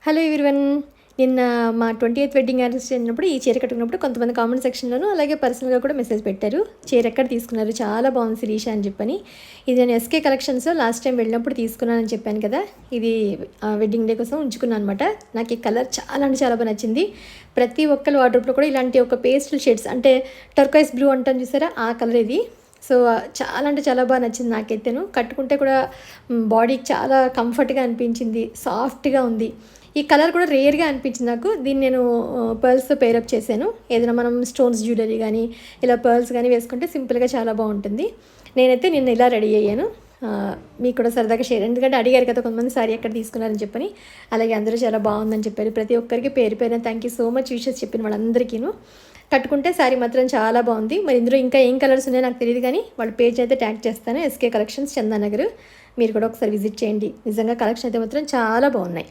Hello everyone. నిన్న మా 28th wedding anniversary అయినప్పుడు ఈ చీర కట్టుకున్నప్పుడు కొంతమంది కామెంట్ సెక్షన్లోనూ అలాగే పర్సనల్గా కూడా మెసేజ్ పెట్టారు. చీర ఎక్కడ తీసుకున్నారు, చాలా బాగుంది శిరీష అని చెప్పని. ఇది నేను ఎస్కే కలెక్షన్స్లో లాస్ట్ టైం వెళ్ళినప్పుడు తీసుకున్నానని చెప్పాను కదా. ఇది వెడ్డింగ్ డే కోసం ఉంచుకున్నాను అనమాట. నాకు ఈ కలర్ చాలా అంటే చాలా బాగా నచ్చింది. ప్రతి ఒక్కరి వార్డ్రోబ్లో కూడా ఇలాంటి ఒక పేస్టల్ షేడ్స్, అంటే టర్కాయిస్ బ్లూ అంటాం చూసారా, ఆ కలర్ ఇది. సో చాలా అంటే చాలా బాగా నచ్చింది నాకైతేను. కట్టుకుంటే కూడా బాడీకి చాలా కంఫర్ట్గా అనిపించింది, సాఫ్ట్గా ఉంది. ఈ కలర్ కూడా రేర్గా అనిపించింది నాకు. దీన్ని నేను పర్ల్స్తో పేరప్ చేశాను. ఏదైనా మనం స్టోన్స్ జ్యువెలరీ కానీ ఇలా పర్ల్స్ కానీ వేసుకుంటే సింపుల్గా చాలా బాగుంటుంది. నేనైతే నిన్న ఇలా రెడీ అయ్యాను. మీకు కూడా సరదాగా షేర్, ఎందుకంటే అడిగారు కదా కొంతమంది సారీ ఎక్కడ తీసుకున్నారని చెప్పని. అలాగే అందరూ చాలా బాగుందని చెప్పారు. ప్రతి ఒక్కరికి పేరు పేరున thank you so much wishes చెప్పిన వాళ్ళందరికీను. కట్టుకుంటే శారీ మాత్రం చాలా బాగుంది. మరి ఇందులో ఇంకా ఏం కలర్స్ ఉన్నాయో నాకు తెలియదు, కానీ వాళ్ళ పేజ్ అయితే ట్యాగ్ చేస్తాను, ఎస్కే కలెక్షన్స్ చందానగర్. మీరు కూడా ఒకసారి విజిట్ చేయండి. నిజంగా కలెక్షన్ అయితే మాత్రం చాలా బాగున్నాయి.